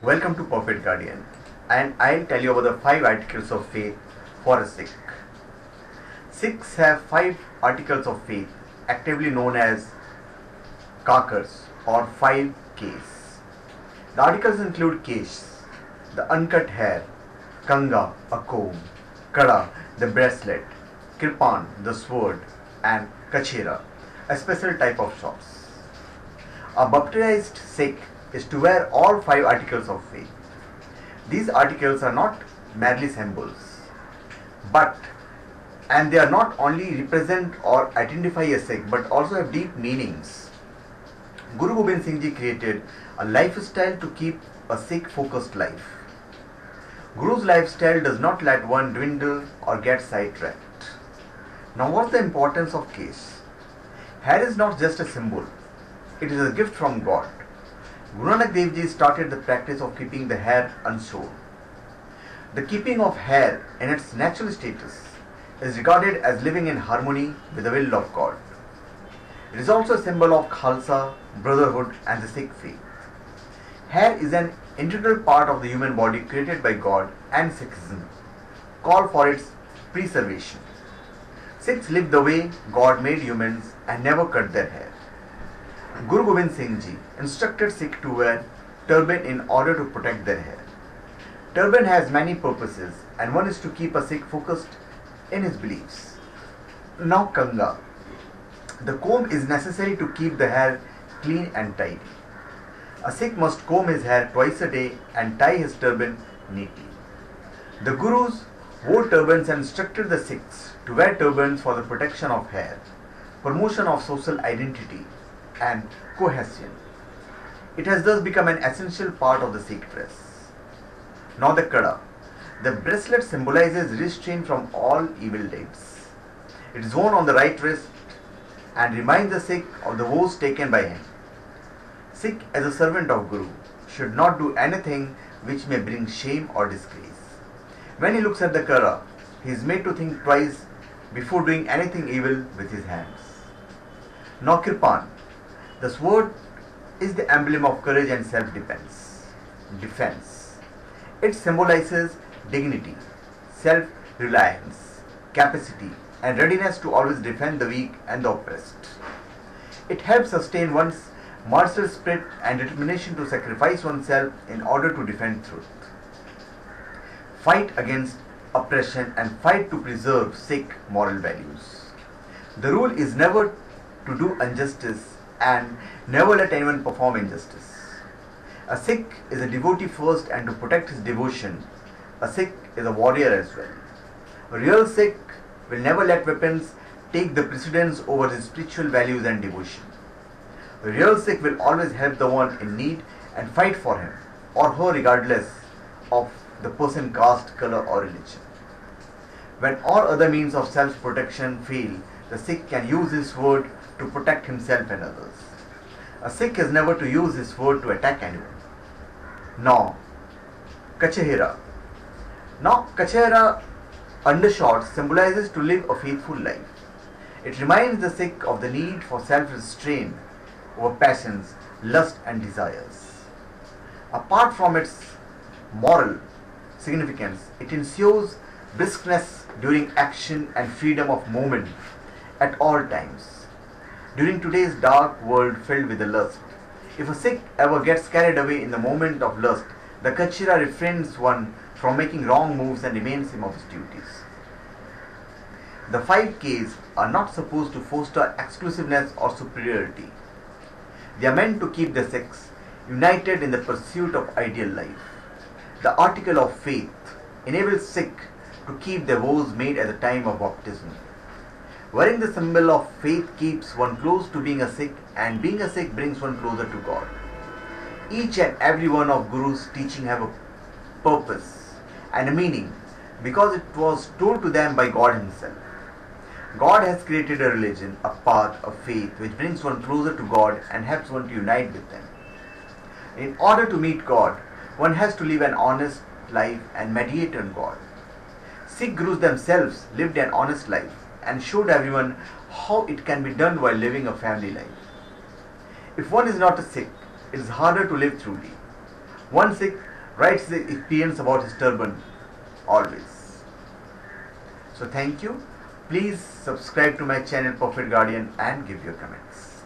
Welcome to Perfect Guardian, and I'll tell you about the 5 articles of faith for a Sikh. Sikhs have 5 articles of faith, actively known as Kakars or 5 Ks. The articles include Kesh, the uncut hair, Kanga, a comb, Kada, the bracelet, Kirpan, the sword, and Kachera, a special type of shorts. A baptized Sikh is to wear all 5 articles of faith. These articles are not merely symbols, and they are not only represent or identify a Sikh but also have deep meanings. Guru Gobind Singh Ji created a lifestyle to keep a Sikh focused life. Guru's lifestyle does not let one dwindle or get sidetracked. Now, what's the importance of Kesh? Hair is not just a symbol, it is a gift from God. Guru Nanak Dev Ji started the practice of keeping the hair unshorn. The keeping of hair in its natural status is regarded as living in harmony with the will of God. It is also a symbol of Khalsa, brotherhood, and the Sikh faith. Hair is an integral part of the human body created by God and Sikhism, called for its preservation. Sikhs live the way God made humans and never cut their hair. Guru Gobind Singh Ji instructed Sikhs to wear turban in order to protect their hair. Turban has many purposes, and one is to keep a Sikh focused in his beliefs. Now, Kanga. The comb is necessary to keep the hair clean and tidy. A Sikh must comb his hair twice a day and tie his turban neatly. The Gurus wore turbans and instructed the Sikhs to wear turbans for the protection of hair, promotion of social identity, and cohesion. It has thus become an essential part of the Sikh dress. Now the Kada. The bracelet symbolizes restraint from all evil deeds. It is worn on the right wrist and reminds the Sikh of the vows taken by him. Sikh, as a servant of Guru, should not do anything which may bring shame or disgrace. When he looks at the Kada, he is made to think twice before doing anything evil with his hands. Now Kirpan. The sword is the emblem of courage and self-defense. It symbolizes dignity, self-reliance, capacity, and readiness to always defend the weak and the oppressed. It helps sustain one's martial spirit and determination to sacrifice oneself in order to defend truth. Fight against oppression and fight to preserve Sikh moral values. The rule is never to do injustice and never let anyone perform injustice. A Sikh is a devotee first, and to protect his devotion, a Sikh is a warrior as well. A real Sikh will never let weapons take the precedence over his spiritual values and devotion. A real Sikh will always help the one in need and fight for him or her regardless of the person, caste, color, or religion. When all other means of self-protection fail, the Sikh can use his sword to protect himself and others. A Sikh is never to use his sword to attack anyone. Now, Kachera. Undershot symbolizes to live a faithful life. It reminds the Sikh of the need for self-restraint over passions, lust, and desires. Apart from its moral significance, it ensures briskness during action and freedom of movement at all times. During today's dark world filled with the lust, if a Sikh ever gets carried away in the moment of lust, the Kachera refrains one from making wrong moves and reminds him of his duties. The 5Ks are not supposed to foster exclusiveness or superiority. They are meant to keep the Sikhs united in the pursuit of ideal life. The article of faith enables Sikh to keep their vows made at the time of baptism. Wearing the symbol of faith keeps one close to being a Sikh, and being a Sikh brings one closer to God. Each and every one of Guru's teaching have a purpose and a meaning because it was told to them by God himself. God has created a religion, a path of faith which brings one closer to God and helps one to unite with them. In order to meet God, one has to live an honest life and meditate on God. Sikh Gurus themselves lived an honest life and showed everyone how it can be done while living a family life. If one is not a Sikh, it is harder to live truly. One Sikh writes the experience about his turban always. So thank you. Please subscribe to my channel Prophet Guardian and give your comments.